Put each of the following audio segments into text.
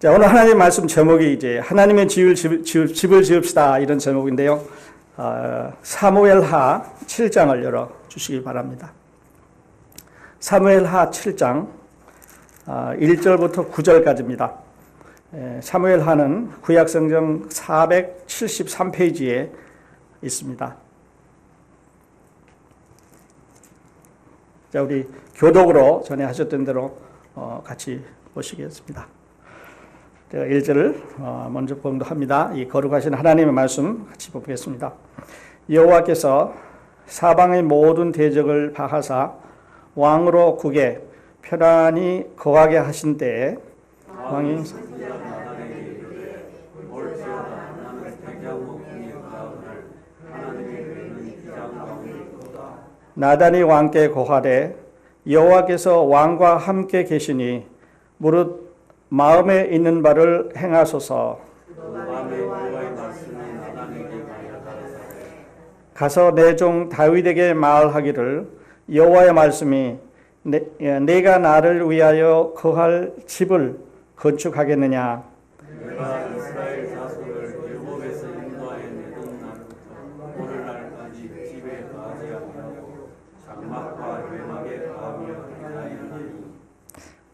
자, 오늘 하나님 말씀 제목이 이제 하나님의 집을 지읍시다 이런 제목인데요. 사무엘하 7장을 열어 주시기 바랍니다. 사무엘하 7장 1절부터 9절까지입니다. 사무엘하는 구약성경 473페이지에 있습니다. 자, 우리 교독으로 전에 하셨던 대로 같이 보시겠습니다. 제가 1절을 먼저 봉독합니다. 이 거룩하신 하나님의 말씀 같이 보겠습니다. 여호와께서 사방의 모든 대적을 파하사 왕으로 국에 편안히 거하게 하신 때에 왕이 나단이 왕께 고하되 여호와께서 왕과 함께 계시니 무릇 마음에 있는 바를 행하소서. 가서 내 종 다윗에게 말하기를 여호와의 말씀이 내가 나를 위하여 거할 집을 건축하겠느냐. 내가 이스라엘 자손을 율법에서 인도하여 내던 날부터 오늘날까지 집에 거하지 아니하고 장막과 외막에 거하며 행하였나니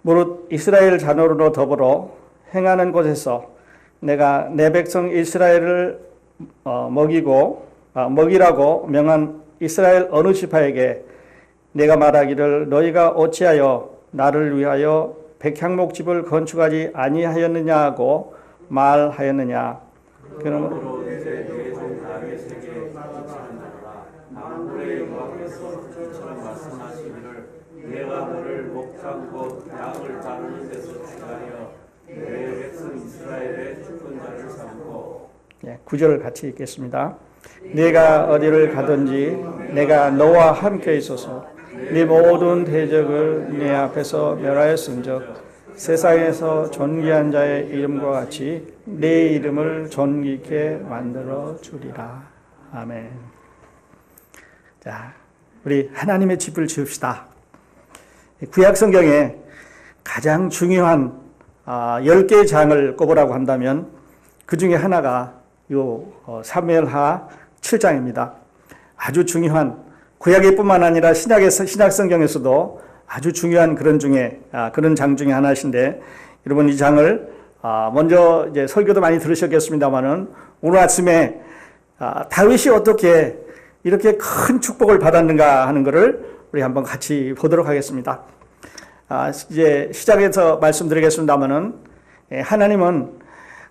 무릇 이스라엘 자손으로 더불어 행하는 곳에서 내가 내 백성 이스라엘을 먹이라고 명한 이스라엘 어느 지파에게 내가 말하기를 너희가 어찌하여 나를 위하여 백향목집을 건축하지 아니하였느냐 하고 말하였느냐. 그러므로 이제 내 종 다윗에게 지시하노라. 만군의 여호와께서 이처럼 말씀하시기를 내가 너를 목장고 양을 자르는 데서 취하여 내 백성 이스라엘의 주권자를 삼고. 9절을 같이 읽겠습니다. 네가 어디를 가든지 내가 너와 함께 있어서 네 모든 대적을 네 앞에서 멸하였은즉 세상에서 존귀한 자의 이름과 같이 네 이름을 존귀케 만들어 주리라. 아멘. 자, 우리 하나님의 집을 지읍시다. 구약 성경에 가장 중요한 10개의 장을 꼽으라고 한다면 그 중에 하나가 사무엘하 7장입니다. 아주 중요한 구약뿐만 아니라 신약 성경에서도 아주 중요한 그런 장 중에 하나이신데, 여러분 이 장을 먼저 이제 설교도 많이 들으셨겠습니다만은 오늘 아침에 다윗이 어떻게 이렇게 큰 축복을 받았는가 하는 것을 우리 한번 같이 보도록 하겠습니다. 이제 시작해서 말씀드리겠습니다만은 하나님은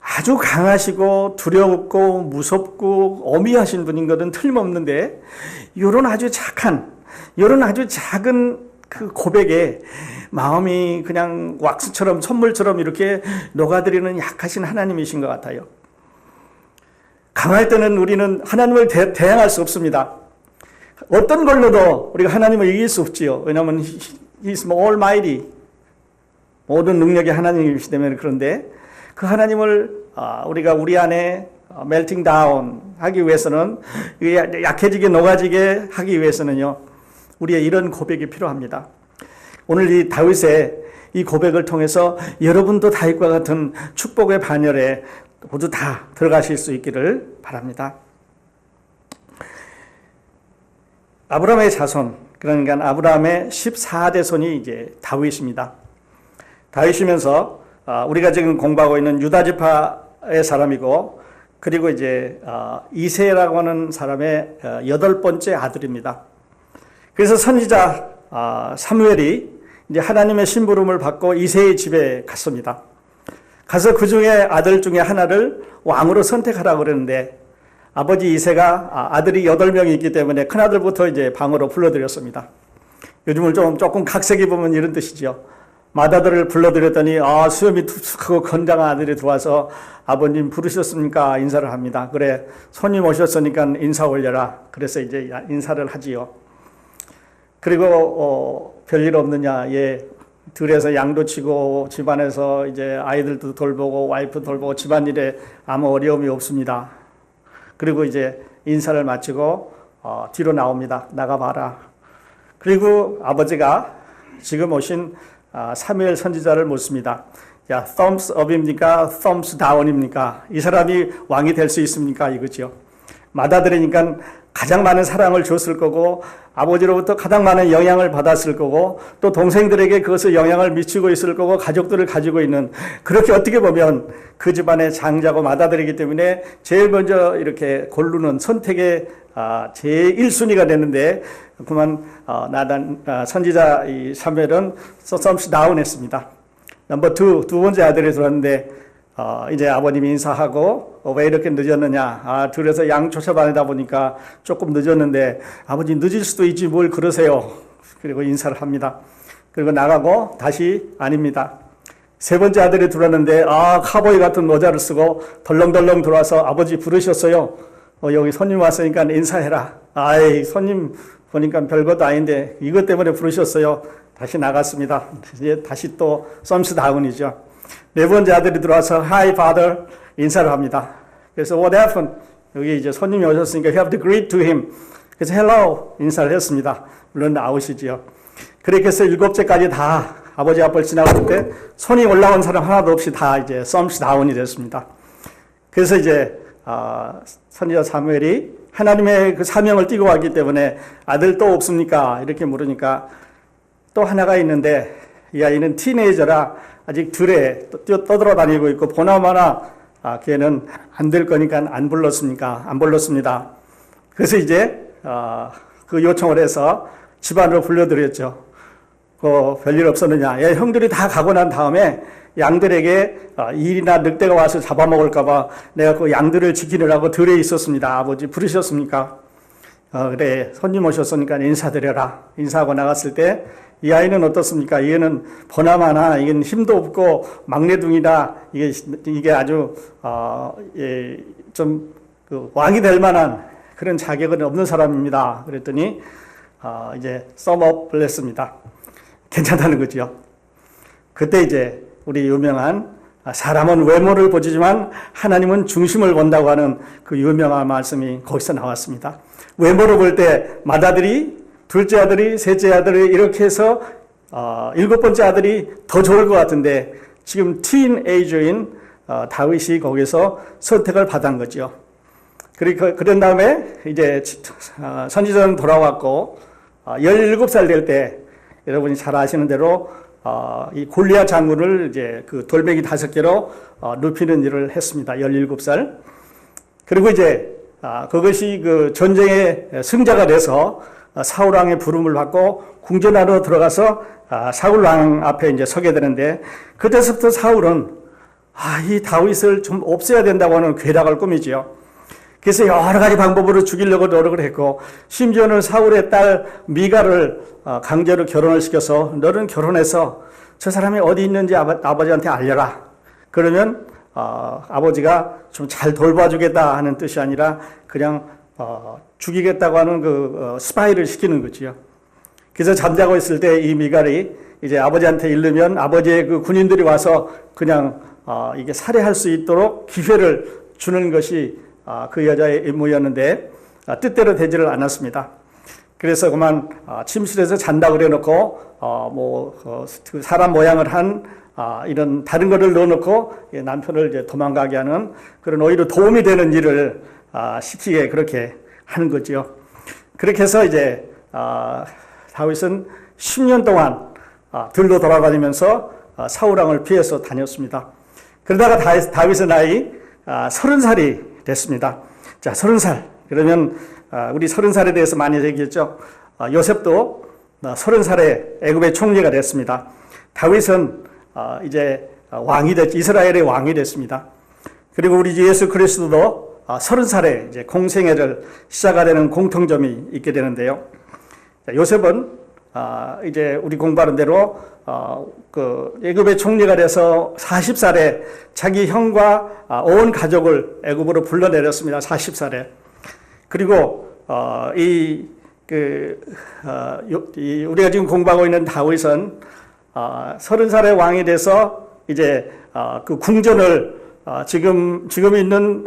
아주 강하시고 두렵고 무섭고 어미하신 분인 것은 틀림없는데, 이런 아주 착한, 이런 아주 작은 그 고백에 마음이 그냥 왁스처럼 선물처럼 이렇게 녹아들이는 약하신 하나님이신 것 같아요. 강할 때는 우리는 하나님을 대항할 수 없습니다. 어떤 걸로도 우리가 하나님을 이길 수 없지요. 왜냐하면 He is almighty. 모든 능력이 하나님이시기 때문에. 그런데 그 하나님을 우리가 우리 안에 melting down 하기 위해서는, 약해지게 녹아지게 하기 위해서는요, 우리의 이런 고백이 필요합니다. 오늘 이 다윗의 이 고백을 통해서 여러분도 다윗과 같은 축복의 반열에 모두 다 들어가실 수 있기를 바랍니다. 아브라함의 자손, 그러니까 아브라함의 14대 손이 이제 다윗입니다. 다윗이면서 우리가 지금 공부하고 있는 유다 지파의 사람이고, 그리고 이제 이새라고 하는 사람의 8번째 아들입니다. 그래서 선지자 사무엘이 이제 하나님의 심부름을 받고 이새의 집에 갔습니다. 가서 그 중에 아들 중에 하나를 왕으로 선택하라고 그랬는데, 아버지 이새가 아들이 8명이 있기 때문에 큰아들부터 이제 방으로 불러들였습니다. 요즘을 조금 각색해 보면 이런 뜻이죠. 맏아들을 불러들였더니 수염이 툭툭하고 건장한 아들이 들어와서 아버님 부르셨습니까? 인사를 합니다. 그래, 손님 오셨으니까 인사 올려라. 그래서 이제 인사를 하지요. 그리고 별일 없느냐? 들에서 양도 치고 집안에서 이제 아이들도 돌보고 와이프 돌보고 집안일에 아무 어려움이 없습니다. 그리고 이제 인사를 마치고 뒤로 나옵니다. 나가봐라. 그리고 아버지가 지금 오신 사무엘 선지자를 묻습니다. 야, thumbs up입니까? thumbs down입니까? 이 사람이 왕이 될 수 있습니까? 이거죠. 맏아들이니까 가장 많은 사랑을 줬을 거고 아버지로부터 가장 많은 영향을 받았을 거고 또 동생들에게 그것을 영향을 미치고 있을 거고 가족들을 가지고 있는 그렇게 어떻게 보면 그 집안의 장자고 맏아들이기 때문에 제일 먼저 이렇게 고르는 선택의 제 1순위가 됐는데 그만 선지자 이 사무엘은 thumbs down 했습니다. 넘버 2, 두 번째 아들이 들어왔는데 이제 아버님이 인사하고 왜 이렇게 늦었느냐. 들에서 양 쫓아다니다 보니까 조금 늦었는데 아버지 늦을 수도 있지 뭘 그러세요. 그리고 인사를 합니다. 그리고 나가고 다시 아닙니다. 세 번째 아들이 들어왔는데 카보이 같은 모자를 쓰고 덜렁덜렁 들어와서 아버지 부르셨어요. 여기 손님 왔으니까 인사해라. 아이 손님 보니까 별것도 아닌데 이것 때문에 부르셨어요. 다시 나갔습니다. 이제 다시 또 thumbs down이죠. 네 번째 아들이 들어와서 Hi father 인사를 합니다. 그래서 what happened? 여기 이제 손님이 오셨으니까 you have to greet to him. 그래서 hello 인사를 했습니다. 물론 아웃이지요. 그렇게 해서 7째까지 다 아버지 앞을 지나갈 때 손이 올라온 사람 하나도 없이 다 이제 thumbs down이 됐습니다. 그래서 이제 선지자 사무엘이 하나님의 그 사명을 띠고 왔기 때문에 아들 또 없습니까? 이렇게 물으니까 또 하나가 있는데 이 아이는 티네이저라 아직 들에 떠돌아다니고 있고 보나마나 걔는 안 될 거니까 안 불렀습니까? 안 불렀습니다. 그래서 이제 그 요청을 해서 집안으로 불러드렸죠. 별일 없었느냐? 형들이 다 가고 난 다음에 양들에게 일이나 늑대가 와서 잡아먹을까봐 내가 그 양들을 지키느라고 들에 있었습니다. 아버지 부르셨습니까? 그래 손님 오셨으니까 인사드려라. 인사하고 나갔을 때 이 아이는 어떻습니까? 얘는 보나마나 이건 힘도 없고 막내둥이다. 이게 아주 좀 왕이 될 만한 그런 자격은 없는 사람입니다. 그랬더니 이제 썸업을 했습니다. 괜찮다는 거죠. 그때 이제 우리 유명한 사람은 외모를 보지만 하나님은 중심을 본다고 하는 그 유명한 말씀이 거기서 나왔습니다. 외모를 볼 때 맏아들이 둘째 아들이 셋째 아들이 이렇게 해서 7번째 아들이 더 좋을 것 같은데 지금 티인에이저인 다윗이 거기서 선택을 받은 거죠. 그런 다음에 이제 선지자는 돌아왔고 17살 될 때 여러분이 잘 아시는 대로 이 골리앗 장군을 이제 그 돌멩이 5개로 눕히는 일을 했습니다. 17살. 그리고 이제 그것이 그 전쟁의 승자가 돼서 사울 왕의 부름을 받고 궁전안으로 들어가서 사울 왕 앞에 이제 서게 되는데 그때서부터 사울은 이 다윗을 좀 없애야 된다고 하는 괴락을 꾸미지요. 그래서 여러 가지 방법으로 죽이려고 노력을 했고 심지어는 사울의 딸 미가를 강제로 결혼을 시켜서 너는 결혼해서 저 사람이 어디 있는지 아버지한테 알려라. 그러면 아버지가 좀 잘 돌봐주겠다 하는 뜻이 아니라 그냥 죽이겠다고 하는 그 스파이를 시키는 거지요. 그래서 잠자고 있을 때 이 미갈이 이제 아버지한테 이르면 아버지의 그 군인들이 와서 그냥 이게 살해할 수 있도록 기회를 주는 것이 그 여자의 임무였는데 뜻대로 되지를 않았습니다. 그래서 그만 침실에서 잔다 그래놓고 그 사람 모양을 한 이런 다른 거를 넣어놓고 남편을 이제 도망가게 하는 그런 오히려 도움이 되는 일을 시키게 그렇게 하는 거지요. 그렇게 해서 이제 다윗은 10년 동안 들로 돌아다니면서 사울왕을 피해서 다녔습니다. 그러다가 다윗의 나이 30살이 됐습니다. 자, 30살. 그러면 우리 30살에 대해서 많이 얘기했죠. 요셉도 30살에 애굽의 총리가 됐습니다. 다윗은 이제 왕이 됐죠. 이스라엘의 왕이 됐습니다. 그리고 우리 예수 그리스도도 30살에 이제 공생애를 시작하려는 공통점이 있게 되는데요. 요셉은 이제 우리 공부하는 대로 그 애굽의 총리가 돼서 40살에 자기 형과 온 가족을 애굽으로 불러내렸습니다. 40살에. 그리고 우리가 지금 공부하고 있는 다윗은 30살의 왕이 돼서 이제 그 궁전을 지금 있는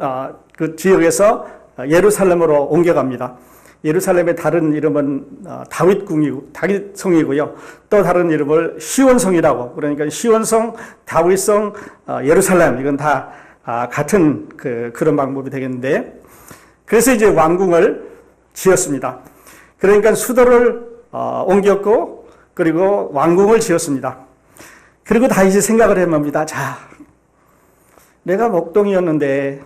그 지역에서 예루살렘으로 옮겨갑니다. 예루살렘의 다른 이름은 다윗성이고요. 또 다른 이름을 시온성이라고, 그러니까 시온성, 다윗성, 예루살렘, 이건 다 같은 그런 방법이 되겠는데, 그래서 이제 왕궁을 지었습니다. 그러니까 수도를 옮겼고, 그리고 왕궁을 지었습니다. 그리고 다윗이 생각을 해봅니다. 자, 내가 목동이었는데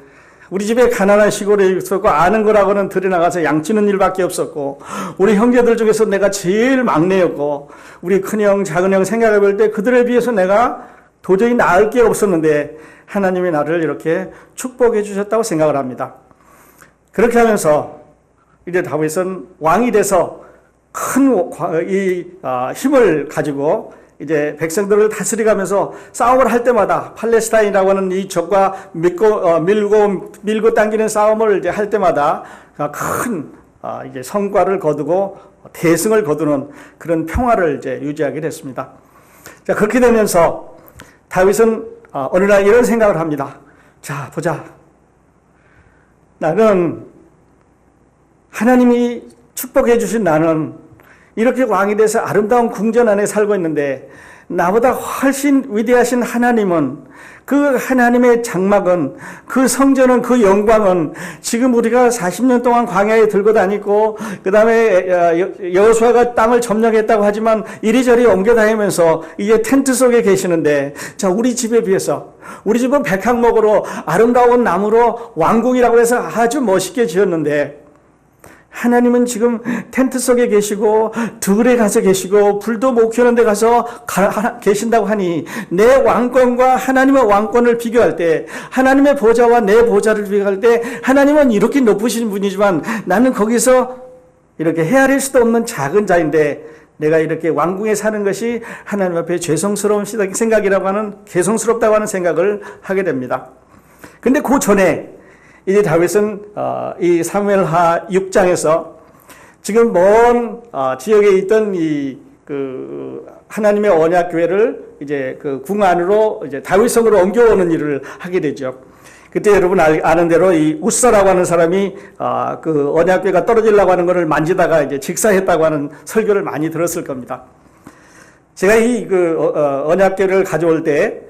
우리 집에 가난한 시골에 있었고 아는 거라고는 들에 나가서 양치는 일밖에 없었고, 우리 형제들 중에서 내가 제일 막내였고, 우리 큰형 작은형 생각해 볼 때 그들에 비해서 내가 도저히 나을 게 없었는데 하나님이 나를 이렇게 축복해 주셨다고 생각을 합니다. 그렇게 하면서 이제 다윗은 왕이 돼서 큰 힘을 가지고 이제 백성들을 다스려가면서 싸움을 할 때마다 팔레스타인이라고 하는 이 적과 밀고 당기는 싸움을 이제 할 때마다 큰 이제 성과를 거두고 대승을 거두는 그런 평화를 이제 유지하게 됐습니다. 자, 그렇게 되면서 다윗은 어느 날 이런 생각을 합니다. 자, 보자. 나는 하나님이 축복해 주신 나는 이렇게 왕이 돼서 아름다운 궁전 안에 살고 있는데, 나보다 훨씬 위대하신 하나님은, 그 하나님의 장막은, 그 성전은, 그 영광은 지금 우리가 40년 동안 광야에 들고 다니고, 그 다음에 여호수아가 땅을 점령했다고 하지만 이리저리 옮겨 다니면서 이제 텐트 속에 계시는데, 자, 우리 집에 비해서, 우리 집은 백향목으로 아름다운 나무로 왕궁이라고 해서 아주 멋있게 지었는데, 하나님은 지금 텐트 속에 계시고 들에 가서 계시고 불도 못 켜는 데 가서 계신다고 하니, 내 왕권과 하나님의 왕권을 비교할 때, 하나님의 보좌와 내 보좌를 비교할 때 하나님은 이렇게 높으신 분이지만 나는 거기서 이렇게 헤아릴 수도 없는 작은 자인데, 내가 이렇게 왕궁에 사는 것이 하나님 앞에 죄송스러운 생각이라고 하는, 죄송스럽다고 하는 생각을 하게 됩니다. 근데 그 전에 이제 다윗은 이 사무엘하 6장에서 지금 먼 지역에 있던 하나님의 언약 교회를 이제 그 궁 안으로 이제 다윗성으로 옮겨오는 일을 하게 되죠. 그때 여러분 아는 대로 이 우사라고 하는 사람이 그 언약 교회가 떨어지려고 하는 것을 만지다가 이제 직사했다고 하는 설교를 많이 들었을 겁니다. 제가 이 언약 교회를 가져올 때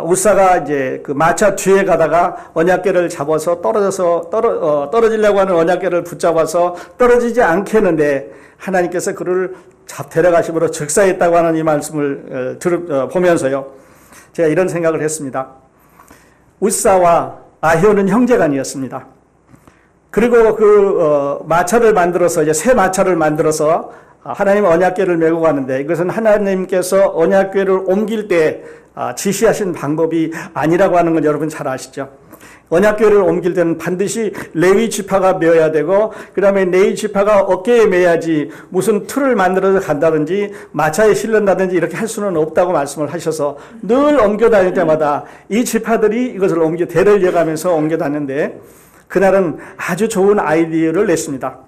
우사가 이제 그 마차 뒤에 가다가 언약궤를 잡아서 떨어지려고 하는 언약궤를 붙잡아서 떨어지지 않게 했는데, 하나님께서 그를 데려가심으로 즉사했다고 하는 이 말씀을 보면서요, 제가 이런 생각을 했습니다. 우사와 아히오는 형제간이었습니다. 그리고 마차를 만들어서, 이제 새 마차를 만들어서 하나님 언약궤를 메고 가는데, 이것은 하나님께서 언약궤를 옮길 때 지시하신 방법이 아니라고 하는 건 여러분 잘 아시죠? 언약궤를 옮길 때는 반드시 레위 지파가 메어야 되고, 그 다음에 레위 지파가 어깨에 메야지 무슨 틀을 만들어서 간다든지 마차에 실른다든지 이렇게 할 수는 없다고 말씀을 하셔서 늘 옮겨 다닐 때마다 이 지파들이 이것을 대를 이어가면서 옮겨 다녔는데, 그날은 아주 좋은 아이디어를 냈습니다.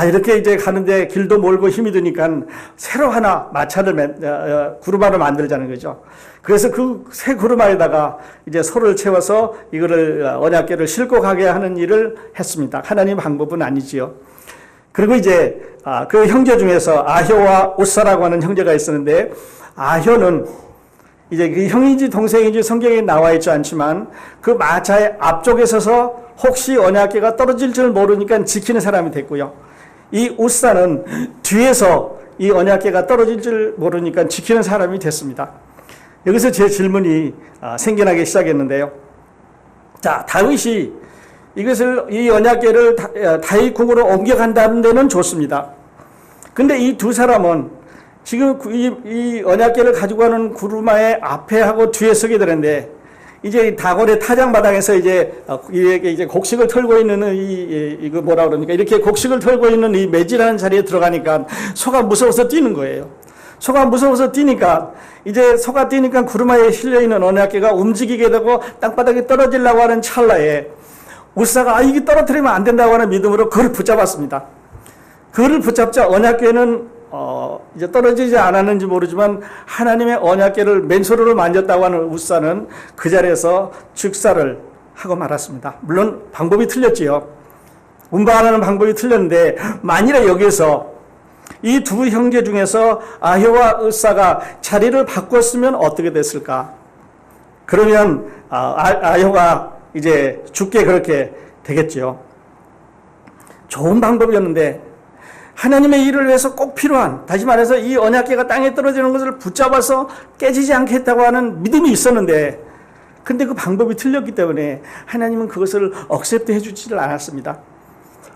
이렇게 이제 가는데 길도 멀고 힘이 드니까 새로 하나 마차를, 구루마를 만들자는 거죠. 그래서 그 새 구루마에다가 이제 소를 채워서 이거를 언약궤를 싣고 가게 하는 일을 했습니다. 하나님 방법은 아니지요. 그리고 이제 그 형제 중에서 아효와 우사라고 하는 형제가 있었는데, 아효는 이제 그 형인지 동생인지 성경에 나와 있지 않지만 그 마차의 앞쪽에 서서 혹시 언약궤가 떨어질 줄 모르니까 지키는 사람이 됐고요. 이 우사는 뒤에서 이 언약궤가 떨어질 줄 모르니까 지키는 사람이 됐습니다. 여기서 제 질문이 생겨나기 시작했는데요. 자, 다윗이 이 언약궤를 다윗궁으로 옮겨간다는 데는 좋습니다. 근데 이 두 사람은 지금 이 언약궤를 가지고 가는 구루마의 앞에 하고 뒤에 서게 되는데, 이제 다골의 타장마당에서 이제 곡식을 털고 있는 이거 뭐라 그러니까, 이렇게 곡식을 털고 있는 이 매질하는 자리에 들어가니까 소가 무서워서 뛰는 거예요. 소가 무서워서 뛰니까, 이제 소가 뛰니까 구루마에 실려있는 언약궤가 움직이게 되고 땅바닥에 떨어지려고 하는 찰나에 우사가 이게 떨어뜨리면 안 된다고 하는 믿음으로 그를 붙잡았습니다. 그를 붙잡자 언약궤는 이제 떨어지지 않았는지 모르지만 하나님의 언약궤를 맨손으로 만졌다고 하는 우사는 그 자리에서 즉사를 하고 말았습니다. 물론 방법이 틀렸지요. 운반하는 방법이 틀렸는데 만일에 여기에서 이 두 형제 중에서 아효와 으사가 자리를 바꿨으면 어떻게 됐을까? 그러면 아효가 이제 죽게 그렇게 되겠죠. 좋은 방법이었는데 하나님의 일을 위해서 꼭 필요한, 다시 말해서 이 언약궤가 땅에 떨어지는 것을 붙잡아서 깨지지 않겠다고 하는 믿음이 있었는데, 근데 그 방법이 틀렸기 때문에 하나님은 그것을 억셉트 해주지를 않았습니다.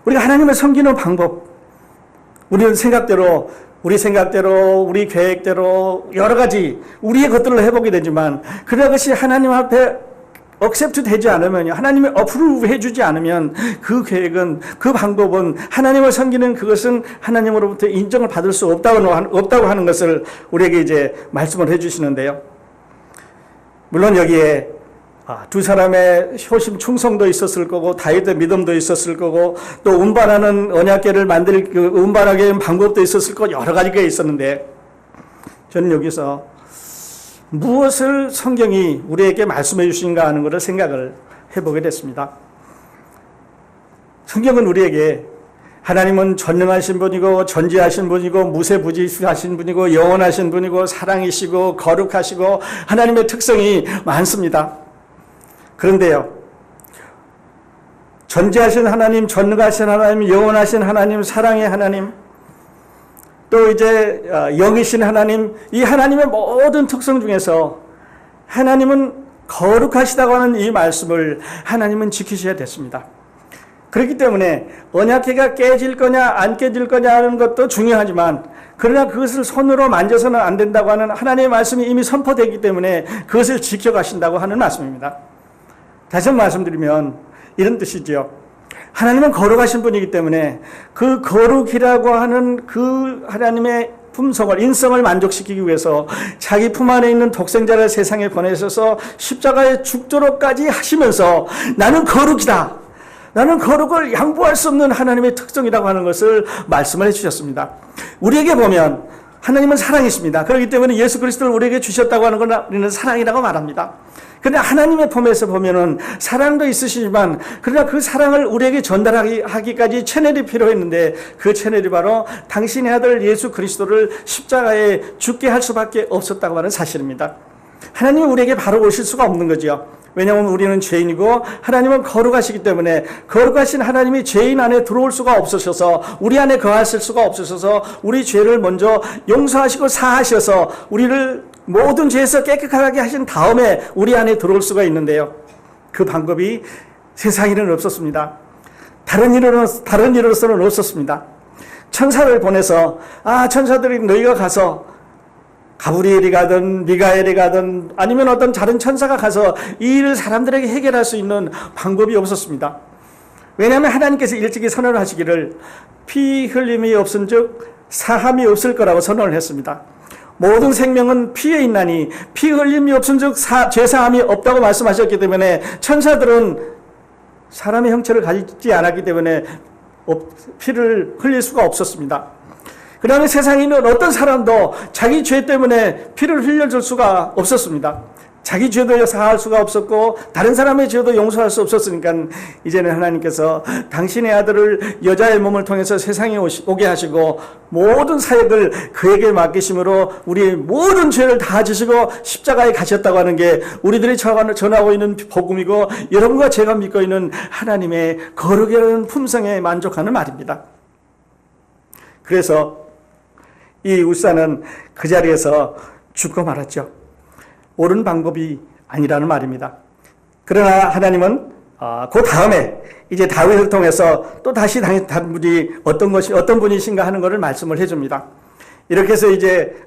우리가 하나님을 섬기는 방법, 우리는 생각대로, 우리 계획대로 여러 가지 우리의 것들을 해보게 되지만, 그것이 하나님 앞에 억셉트 되지 않으면, 하나님이 어프루브 해주지 않으면 그 계획은, 그 방법은, 하나님을 섬기는 그것은 하나님으로부터 인정을 받을 수 없다고 하는 것을 우리에게 이제 말씀을 해주시는데요. 물론 여기에 두 사람의 효심 충성도 있었을 거고, 다윗의 믿음도 있었을 거고, 또 운반하는 언약궤를 운반하게 하는 방법도 있었을 거고, 여러 가지가 있었는데, 저는 여기서 무엇을 성경이 우리에게 말씀해 주신가 하는 것을 생각을 해보게 됐습니다. 성경은 우리에게 하나님은 전능하신 분이고, 전지하신 분이고, 무세부지하신 분이고, 영원하신 분이고, 사랑이시고, 거룩하시고, 하나님의 특성이 많습니다. 그런데요, 전지하신 하나님, 전능하신 하나님, 영원하신 하나님, 사랑의 하나님, 또 이제 영이신 하나님, 이 하나님의 모든 특성 중에서 하나님은 거룩하시다고 하는 이 말씀을 하나님은 지키셔야 됐습니다. 그렇기 때문에 언약궤가 깨질 거냐 안 깨질 거냐 하는 것도 중요하지만, 그러나 그것을 손으로 만져서는 안 된다고 하는 하나님의 말씀이 이미 선포되기 때문에 그것을 지켜가신다고 하는 말씀입니다. 다시 한번 말씀드리면 이런 뜻이죠. 하나님은 거룩하신 분이기 때문에 그 거룩이라고 하는 그 하나님의 품성을, 인성을 만족시키기 위해서 자기 품 안에 있는 독생자를 세상에 보내셔서 십자가에 죽도록까지 하시면서 나는 거룩이다, 나는 거룩을 양보할 수 없는 하나님의 특성이라고 하는 것을 말씀을 해주셨습니다. 우리에게 보면 하나님은 사랑이십니다. 그렇기 때문에 예수 그리스도를 우리에게 주셨다고 하는 건 우리는 사랑이라고 말합니다. 그런데 하나님의 폼에서 보면은 사랑도 있으시지만, 그러나 그 사랑을 우리에게 전달하기까지 채널이 필요했는데, 그 채널이 바로 당신의 아들 예수 그리스도를 십자가에 죽게 할 수밖에 없었다고 하는 사실입니다. 하나님이 우리에게 바로 오실 수가 없는 거죠. 왜냐하면 우리는 죄인이고 하나님은 거룩하시기 때문에, 거룩하신 하나님이 죄인 안에 들어올 수가 없으셔서, 우리 안에 거하실 수가 없으셔서 우리 죄를 먼저 용서하시고 사하셔서 우리를 모든 죄에서 깨끗하게 하신 다음에 우리 안에 들어올 수가 있는데요, 그 방법이 세상에는 없었습니다. 다른 일으로서는 없었습니다. 천사를 보내서 천사들이 너희가 가서, 가브리엘이 가든 미가엘이 가든 아니면 어떤 다른 천사가 가서 이 일을 사람들에게 해결할 수 있는 방법이 없었습니다. 왜냐하면 하나님께서 일찍이 선언을 하시기를 피 흘림이 없은즉 사함이 없을 거라고 선언을 했습니다. 모든 생명은 피에 있나니 피 흘림이 없은즉 죄사함이 없다고 말씀하셨기 때문에, 천사들은 사람의 형체를 가지지 않았기 때문에 피를 흘릴 수가 없었습니다. 그 다음에 세상에 있는 어떤 사람도 자기 죄 때문에 피를 흘려줄 수가 없었습니다. 자기 죄도 사할 수가 없었고 다른 사람의 죄도 용서할 수 없었으니까, 이제는 하나님께서 당신의 아들을 여자의 몸을 통해서 세상에 오게 하시고 모든 사역을 그에게 맡기심으로 우리의 모든 죄를 다 지시고 십자가에 가셨다고 하는 게 우리들이 전하고 있는 복음이고, 여러분과 제가 믿고 있는 하나님의 거룩이라는 품성에 만족하는 말입니다. 그래서 이 우사는 그 자리에서 죽고 말았죠. 옳은 방법이 아니라는 말입니다. 그러나 하나님은 그 다음에 이제 다윗을 통해서 또 다시 다른 분이 어떤 분이신가 하는 것을 말씀을 해줍니다. 이렇게 해서 이제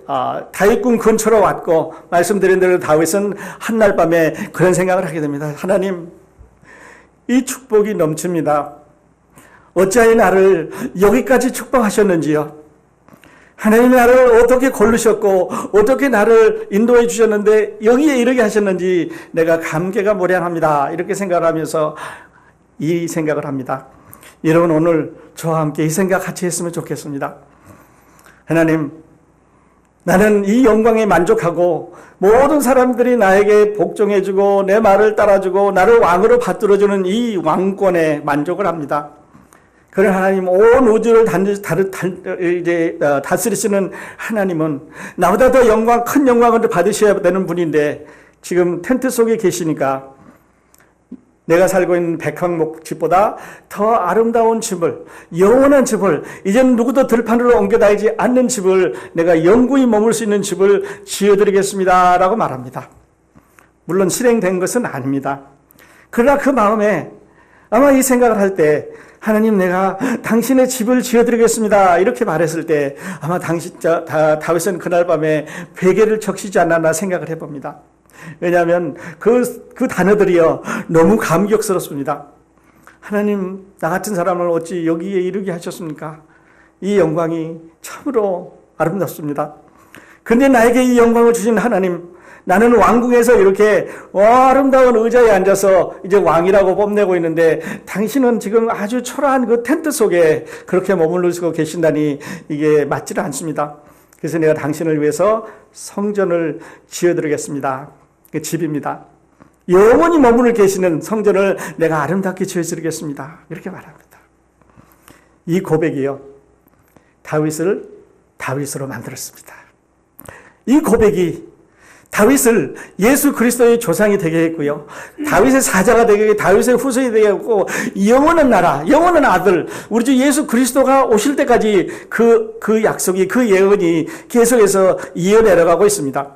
다윗궁 근처로 왔고, 말씀드린 대로 다윗은 한날 밤에 그런 생각을 하게 됩니다. 하나님, 이 축복이 넘칩니다. 어찌하여 나를 여기까지 축복하셨는지요? 하나님이 나를 어떻게 고르셨고 어떻게 나를 인도해 주셨는데 여기에 이르게 하셨는지 내가 감개가 무량합니다. 이렇게 생각을 하면서 이 생각을 합니다. 여러분, 오늘 저와 함께 이 생각 같이 했으면 좋겠습니다. 하나님, 나는 이 영광에 만족하고 모든 사람들이 나에게 복종해주고 내 말을 따라주고 나를 왕으로 받들어주는 이 왕권에 만족을 합니다. 그런 하나님, 온 우주를 다스리시는 하나님은 나보다 더 큰 영광을 받으셔야 되는 분인데 지금 텐트 속에 계시니까 내가 살고 있는 백향목 집보다 더 아름다운 집을, 영원한 집을, 이제는 누구도 들판으로 옮겨다니지 않는 집을, 내가 영구히 머물 수 있는 집을 지어드리겠습니다 라고 말합니다. 물론 실행된 것은 아닙니다. 그러나 그 마음에 아마 이 생각을 할 때 하나님, 내가 당신의 집을 지어드리겠습니다 이렇게 말했을 때 아마 다윗은 그날 밤에 베개를 적시지 않았나 생각을 해봅니다. 왜냐하면 그 단어들이요 너무 감격스럽습니다. 하나님, 나 같은 사람을 어찌 여기에 이르게 하셨습니까? 이 영광이 참으로 아름답습니다. 근데 나에게 이 영광을 주신 하나님, 나는 왕궁에서 이렇게 아름다운 의자에 앉아서 이제 왕이라고 뽐내고 있는데 당신은 지금 아주 초라한 그 텐트 속에 그렇게 머무르고 계신다니 이게 맞지를 않습니다. 그래서 내가 당신을 위해서 성전을 지어드리겠습니다. 그 집입니다. 영원히 머무르 계시는 성전을 내가 아름답게 지어드리겠습니다. 이렇게 말합니다. 이 고백이요, 다윗을 다윗으로 만들었습니다. 이 고백이 다윗을 예수 그리스도의 조상이 되게 했고요. 다윗의 사자가 되게 했고, 다윗의 후손이 되게 했고, 영원한 나라, 영원한 아들, 우리 주 예수 그리스도가 오실 때까지 그 약속이, 그 예언이 계속해서 이어내려가고 있습니다.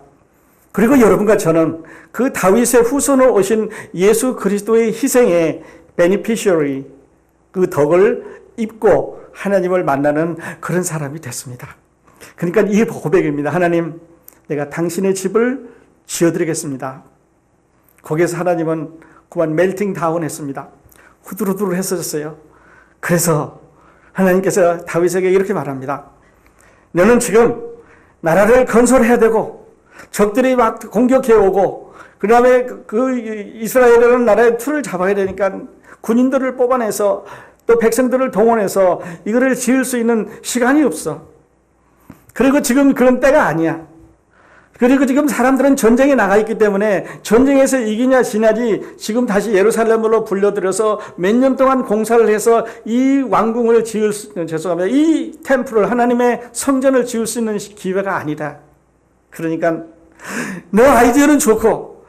그리고 여러분과 저는 그 다윗의 후손으로 오신 예수 그리스도의 희생의 beneficiary, 그 덕을 입고 하나님을 만나는 그런 사람이 됐습니다. 그러니까 이 고백입니다. 하나님, 내가 당신의 집을 지어드리겠습니다. 거기에서 하나님은 그만 멜팅 다운 했습니다. 후두루두루 했어졌어요. 그래서 하나님께서 다윗에게 이렇게 말합니다. 너는 지금 나라를 건설해야 되고 적들이 막 공격해 오고 그 다음에 그 이스라엘이라는 나라의 틀을 잡아야 되니까 군인들을 뽑아내서 또 백성들을 동원해서 이거를 지을 수 있는 시간이 없어. 그리고 지금 그런 때가 아니야. 그리고 지금 사람들은 전쟁에 나가 있기 때문에 전쟁에서 이기냐 지냐지 지금 다시 예루살렘으로 불려들여서 몇 년 동안 공사를 해서 이 왕궁을 이 템플을, 하나님의 성전을 지을 수 있는 기회가 아니다. 그러니까 너 아이디어는 좋고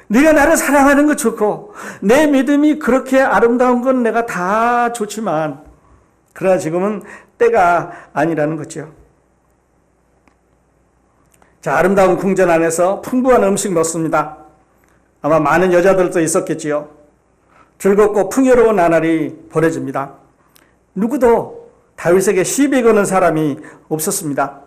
네가 나를 사랑하는 거 좋고 내 믿음이 그렇게 아름다운 건 내가 다 좋지만 그러나 지금은 때가 아니라는 거죠. 자, 아름다운 궁전 안에서 풍부한 음식 먹습니다. 아마 많은 여자들도 있었겠지요. 즐겁고 풍요로운 나날이 보내집니다. 누구도 다윗에게 시비 거는 사람이 없었습니다.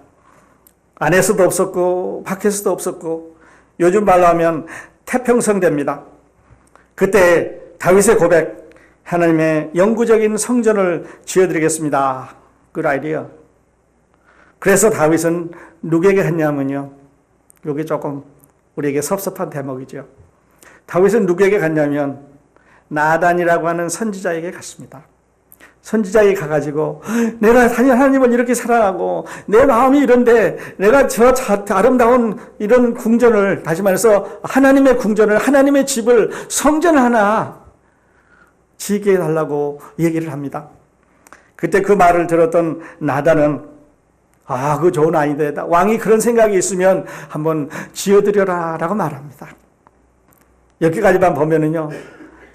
안에서도 없었고 밖에서도 없었고 요즘 말로 하면 태평성대입니다. 그때 다윗의 고백, 하나님의 영구적인 성전을 지어드리겠습니다. 그 아이디어. 그래서 다윗은 누구에게 했냐면요. 이게 조금 우리에게 섭섭한 대목이죠. 다윗은 누구에게 갔냐면 나단이라고 하는 선지자에게 갔습니다. 선지자에게 가가지고 내가 하나님을 이렇게 사랑하고 내 마음이 이런데 내가 저 아름다운 이런 궁전을, 다시 말해서 하나님의 궁전을, 하나님의 집을, 성전을 하나 지게 해달라고 얘기를 합니다. 그때 그 말을 들었던 나단은 그 좋은 아이디어다. 왕이 그런 생각이 있으면 한번 지어드려라 라고 말합니다. 여기까지만 보면은요,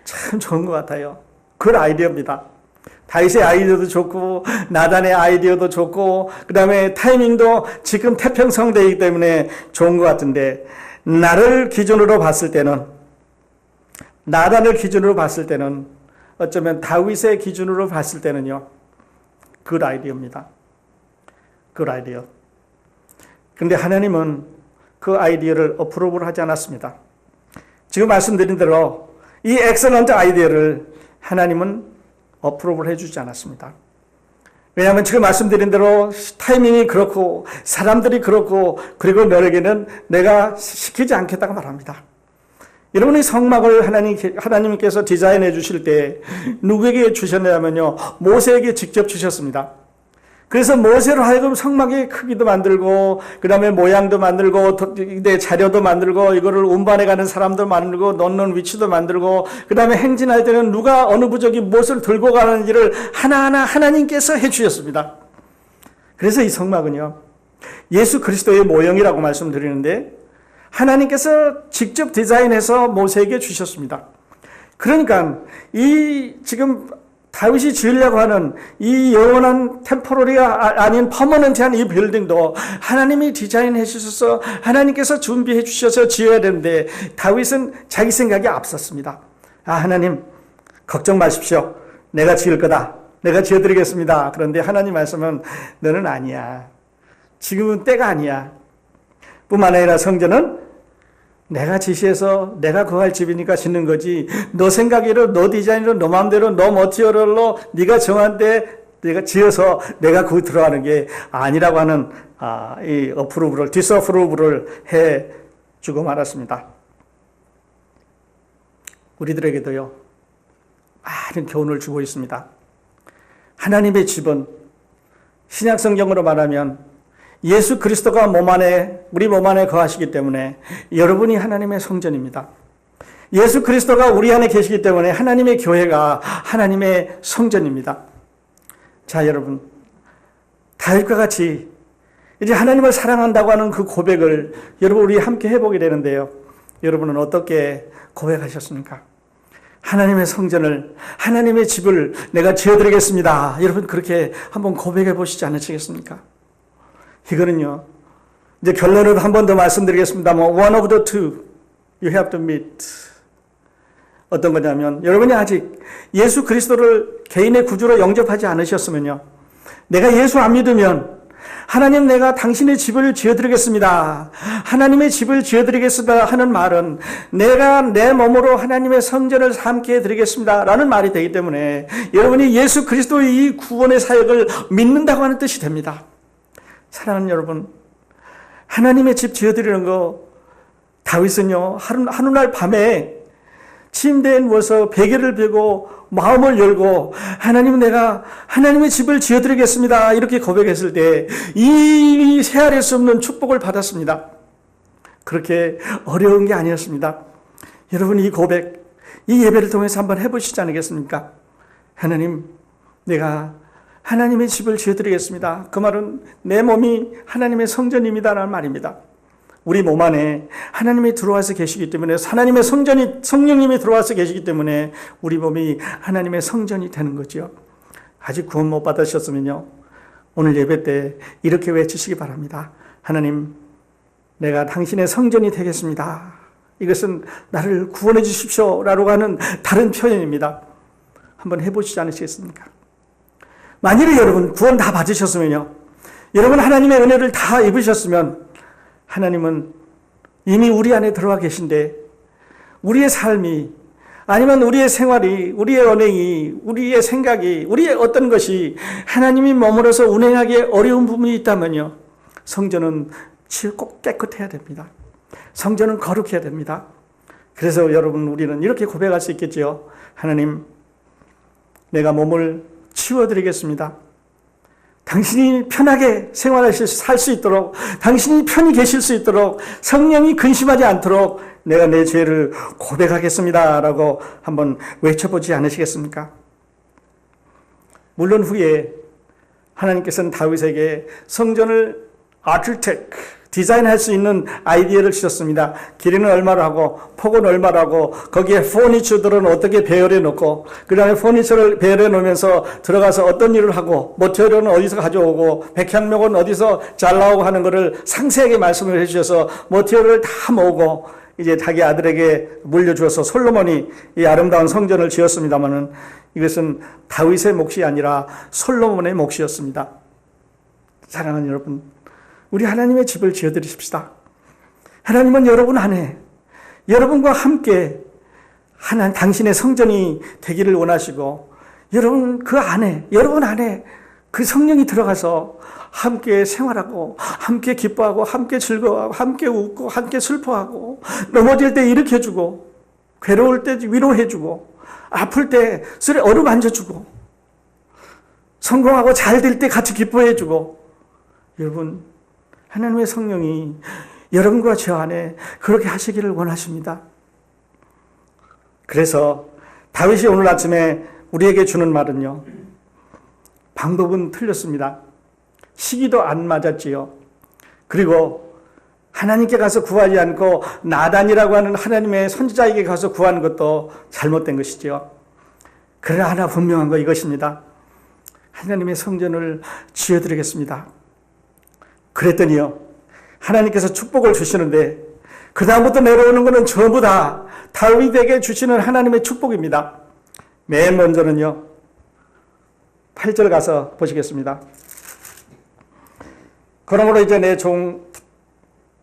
참 좋은 것 같아요. 그 아이디어입니다. 다윗의 아이디어도 좋고, 나단의 아이디어도 좋고, 그 다음에 타이밍도 지금 태평성대이기 때문에 좋은 것 같은데, 나단을 기준으로 봤을 때는, 어쩌면 다윗의 기준으로 봤을 때는요, 그 아이디어입니다. 그 아이디어. 그런데 하나님은 그 아이디어를 어프로브를 하지 않았습니다. 지금 말씀드린 대로 이 엑셀런트 아이디어를 하나님은 어프로브를 해주지 않았습니다. 왜냐하면 지금 말씀드린 대로 타이밍이 그렇고 사람들이 그렇고 그리고 너에게는 내가 시키지 않겠다고 말합니다. 여러분의 성막을 하나님께서 디자인해 주실 때 누구에게 주셨냐면요, 모세에게 직접 주셨습니다. 그래서 모세로 하여금 성막의 크기도 만들고, 그 다음에 모양도 만들고, 자료도 만들고, 이거를 운반해가는 사람도 만들고, 놓는 위치도 만들고, 그 다음에 행진할 때는 누가 어느 부족이 무엇을 들고 가는지를 하나하나 하나님께서 해주셨습니다. 그래서 이 성막은요, 예수 그리스도의 모형이라고 말씀드리는데, 하나님께서 직접 디자인해서 모세에게 주셨습니다. 그러니까 이 지금 다윗이 지으려고 하는 이 영원한 템포러리가 아닌 퍼머넌트한 이 빌딩도 하나님이 디자인해 주셔서 하나님께서 준비해 주셔서 지어야 되는데, 다윗은 자기 생각이 앞섰습니다. 하나님 걱정 마십시오. 내가 지을 거다. 내가 지어드리겠습니다. 그런데 하나님 말씀은 너는 아니야. 지금은 때가 아니야. 뿐만 아니라 성전은 내가 지시해서 내가 거할 집이니까 짓는 거지, 너 생각으로, 너 디자인으로, 너 마음대로, 너 머티리얼로 네가 정한 때 내가 지어서 내가 거기 들어가는 게 아니라고 하는 이 어프로브를, 디스어프로브를 해주고 말았습니다. 우리들에게도요, 많은 교훈을 주고 있습니다. 하나님의 집은 신약 성경으로 말하면 예수 그리스도가 우리 몸 안에 거하시기 때문에 여러분이 하나님의 성전입니다. 예수 그리스도가 우리 안에 계시기 때문에 하나님의 교회가 하나님의 성전입니다. 자, 여러분, 다윗과 같이 이제 하나님을 사랑한다고 하는 그 고백을 여러분 우리 함께 해보게 되는데요. 여러분은 어떻게 고백하셨습니까? 하나님의 성전을, 하나님의 집을 내가 지어드리겠습니다. 여러분 그렇게 한번 고백해 보시지 않으시겠습니까? 이거는요, 이제 결론을 한 번 더 말씀드리겠습니다만, one of the two you have to meet. 어떤 거냐면, 여러분이 아직 예수 그리스도를 개인의 구주로 영접하지 않으셨으면요, 내가 예수 안 믿으면 하나님 내가 당신의 집을 지어드리겠습니다, 하나님의 집을 지어드리겠습니다 하는 말은 내가 내 몸으로 하나님의 성전을 삼게 해드리겠습니다 라는 말이 되기 때문에, 여러분이 예수 그리스도의 이 구원의 사역을 믿는다고 하는 뜻이 됩니다. 사랑하는 여러분, 하나님의 집 지어드리는 거, 다윗은요, 하루날 밤에 침대에 누워서 베개를 베고 마음을 열고 하나님 내가 하나님의 집을 지어드리겠습니다 이렇게 고백했을 때 이 헤아릴 수 없는 축복을 받았습니다. 그렇게 어려운 게 아니었습니다. 여러분 이 고백, 이 예배를 통해서 한번 해보시지 않겠습니까? 하나님, 내가 하나님의 집을 지어드리겠습니다. 그 말은 내 몸이 하나님의 성전입니다라는 말입니다. 우리 몸 안에 하나님이 들어와서 계시기 때문에, 하나님의 성령님이 들어와서 계시기 때문에 우리 몸이 하나님의 성전이 되는 거죠. 아직 구원 못 받으셨으면요, 오늘 예배 때 이렇게 외치시기 바랍니다. 하나님, 내가 당신의 성전이 되겠습니다. 이것은 나를 구원해 주십시오 라고 하는 다른 표현입니다. 한번 해보시지 않으시겠습니까? 만일에 여러분 구원 다 받으셨으면요, 여러분 하나님의 은혜를 다 입으셨으면, 하나님은 이미 우리 안에 들어와 계신데 우리의 삶이, 아니면 우리의 생활이, 우리의 언행이, 우리의 생각이, 우리의 어떤 것이 하나님이 머물러서 운행하기에 어려운 부분이 있다면요, 성전은 꼭 깨끗해야 됩니다. 성전은 거룩해야 됩니다. 그래서 여러분 우리는 이렇게 고백할 수 있겠죠. 하나님, 내가 몸을 치워드리겠습니다. 당신이 편하게 살 수 있도록, 당신이 편히 계실 수 있도록, 성령이 근심하지 않도록 내가 내 죄를 고백하겠습니다 라고 한번 외쳐보지 않으시겠습니까? 물론 후에 하나님께서는 다윗에게 성전을 디자인할 수 있는 아이디어를 주셨습니다. 길이는 얼마로 하고 폭은 얼마로 하고 거기에 포니처들은 어떻게 배열해 놓고, 그 다음에 포니처를 배열해 놓으면서 들어가서 어떤 일을 하고, 모터리얼은 어디서 가져오고 백향목은 어디서 잘 나오고 하는 것을 상세하게 말씀을 해주셔서 모터리얼을 다 모으고 이제 자기 아들에게 물려주어서 솔로몬이 이 아름다운 성전을 지었습니다마는, 이것은 다윗의 몫이 아니라 솔로몬의 몫이었습니다. 사랑하는 여러분, 우리 하나님의 집을 지어드리십시다. 하나님은 여러분 안에, 여러분과 함께 당신의 성전이 되기를 원하시고, 여러분 안에 그 성령이 들어가서 함께 생활하고, 함께 기뻐하고, 함께 즐거워하고, 함께 웃고, 함께 슬퍼하고, 넘어질 때 일으켜주고, 괴로울 때 위로해주고, 아플 때 어루만져주고, 성공하고 잘 될 때 같이 기뻐해 주고, 여러분, 하나님의 성령이 여러분과 저 안에 그렇게 하시기를 원하십니다. 그래서 다윗이 오늘 아침에 우리에게 주는 말은요, 방법은 틀렸습니다. 시기도 안 맞았지요. 그리고 하나님께 가서 구하지 않고 나단이라고 하는 하나님의 선지자에게 가서 구하는 것도 잘못된 것이지요. 그러나 하나 분명한 거 이것입니다. 하나님의 성전을 지어드리겠습니다. 그랬더니요, 하나님께서 축복을 주시는데 그 다음부터 내려오는 것은 전부 다 다윗에게 주시는 하나님의 축복입니다. 맨 먼저는요, 8절 가서 보시겠습니다. 그러므로 이제 내 종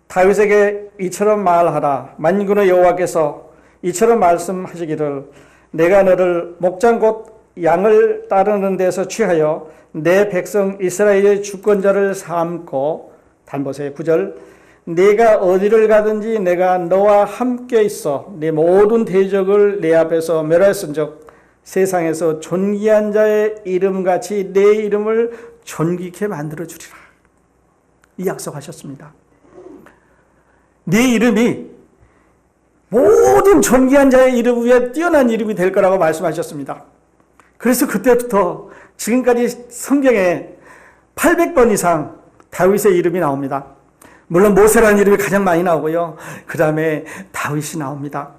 다윗에게 이처럼 말하라. 만군의 여호와께서 이처럼 말씀하시기를 내가 너를 목장 곧 양을 따르는 데서 취하여 내 백성 이스라엘의 주권자를 삼고, 단보세요 9절, 네가 어디를 가든지 내가 너와 함께 있어 네 모든 대적을 내 앞에서 멸하였은즉 세상에서 존귀한 자의 이름같이 내 이름을 존귀케 만들어 주리라. 이 약속하셨습니다. 네 이름이 모든 존귀한 자의 이름 위에 뛰어난 이름이 될 거라고 말씀하셨습니다. 그래서 그때부터 지금까지 성경에 800번 이상 다윗의 이름이 나옵니다. 물론 모세라는 이름이 가장 많이 나오고요. 그 다음에 다윗이 나옵니다.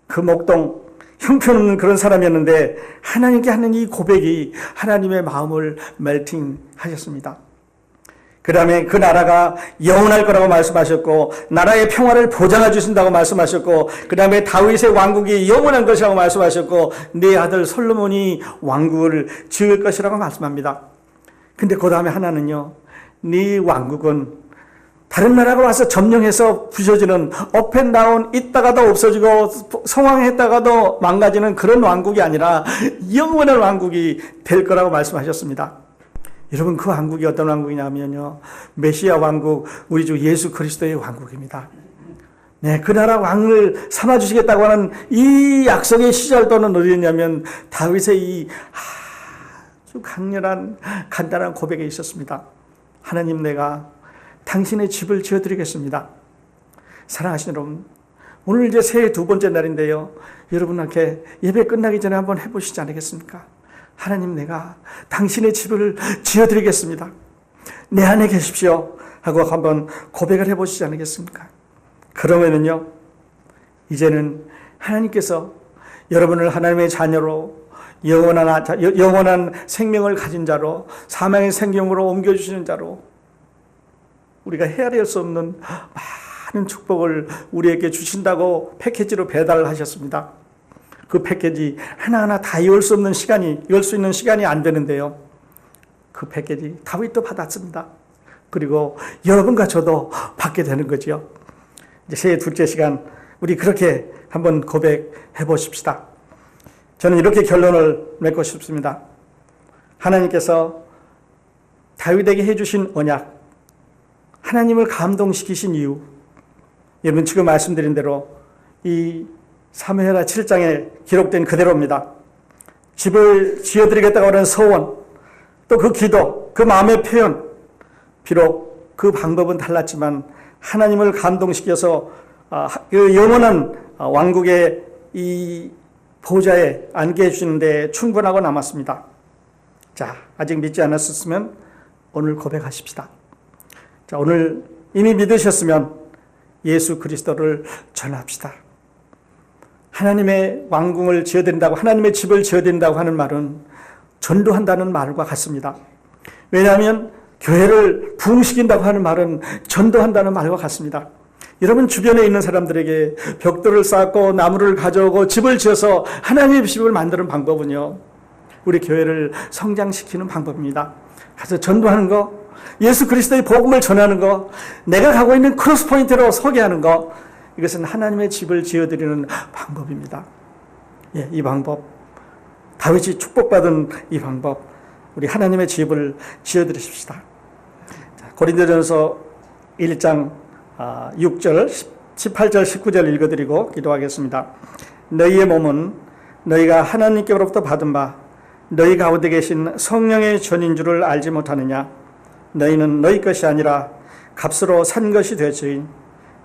그 목동 형편없는 그런 사람이었는데 하나님께 하는 이 고백이 하나님의 마음을 멜팅하셨습니다. 그 다음에 그 나라가 영원할 거라고 말씀하셨고 나라의 평화를 보장해 주신다고 말씀하셨고 그 다음에 다윗의 왕국이 영원한 것이라고 말씀하셨고 네 아들 솔로몬이 왕국을 지을 것이라고 말씀합니다. 근데 그 다음에 하나는요, 네 왕국은 다른 나라가 와서 점령해서 부셔지는 업앤다운 있다가도 없어지고 성황했다가도 망가지는 그런 왕국이 아니라 영원한 왕국이 될 거라고 말씀하셨습니다. 여러분, 그 왕국이 어떤 왕국이냐면요, 메시아 왕국, 우리 주 예수 그리스도의 왕국입니다. 네, 그 나라 왕을 삼아주시겠다고 하는 이 약속의 시작도는 어디였냐면 다윗의 이 아주 강렬한 간단한 고백에 있었습니다. 하나님, 내가 당신의 집을 지어드리겠습니다. 사랑하시는 여러분, 오늘 이제 새해 두 번째 날인데요, 여러분한테 예배 끝나기 전에 한번 해보시지 않겠습니까? 하나님, 내가 당신의 집을 지어드리겠습니다. 내 안에 계십시오 하고 한번 고백을 해보시지 않겠습니까? 그러면은요, 이제는 하나님께서 여러분을 하나님의 자녀로 영원한 생명을 가진 자로 사망의 생명으로 옮겨주시는 자로 우리가 헤아릴 수 없는 많은 축복을 우리에게 주신다고 패키지로 배달을 하셨습니다. 그 패키지 하나하나 다 열 수 있는 시간이 안 되는데요, 그 패키지 다윗도 받았습니다. 그리고 여러분과 저도 받게 되는 거죠. 이제 새해 둘째 시간 우리 그렇게 한번 고백해 보십시다. 저는 이렇게 결론을 맺고 싶습니다. 하나님께서 다윗에게 해주신 언약, 하나님을 감동시키신 이유, 여러분 지금 말씀드린 대로 이 사무엘하 7장에 기록된 그대로입니다. 집을 지어드리겠다고 하는 서원, 또 그 기도, 그 마음의 표현, 비록 그 방법은 달랐지만 하나님을 감동시켜서 그 영원한 왕국의 이 보좌에 앉게 해주시는데 충분하고 남았습니다. 자, 아직 믿지 않았었으면 오늘 고백하십시다. 자, 오늘 이미 믿으셨으면 예수 그리스도를 전합시다. 하나님의 왕궁을 지어드린다고, 하나님의 집을 지어드린다고 하는 말은 전도한다는 말과 같습니다. 왜냐하면 교회를 부흥시킨다고 하는 말은 전도한다는 말과 같습니다. 여러분 주변에 있는 사람들에게 벽돌을 쌓고 나무를 가져오고 집을 지어서 하나님의 집을 만드는 방법은요, 우리 교회를 성장시키는 방법입니다. 그래서 전도하는 거, 예수 그리스도의 복음을 전하는 거, 내가 가고 있는 크로스포인트로 서게 하는 거, 이것은 하나님의 집을 지어드리는 방법입니다. 예, 이 방법, 다윗이 축복받은 이 방법, 우리 하나님의 집을 지어드리십시다. 고린도전서 1장 6절, 18절, 19절 읽어드리고 기도하겠습니다. 너희의 몸은 너희가 하나님께로부터 받은 바 너희 가운데 계신 성령의 전인 줄을 알지 못하느냐? 너희는 너희 것이 아니라 값으로 산 것이 되었으니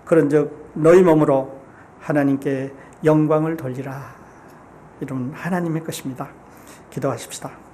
그런즉 너희 몸으로 하나님께 영광을 돌리라. 이런 하나님의 것입니다. 기도하십시다.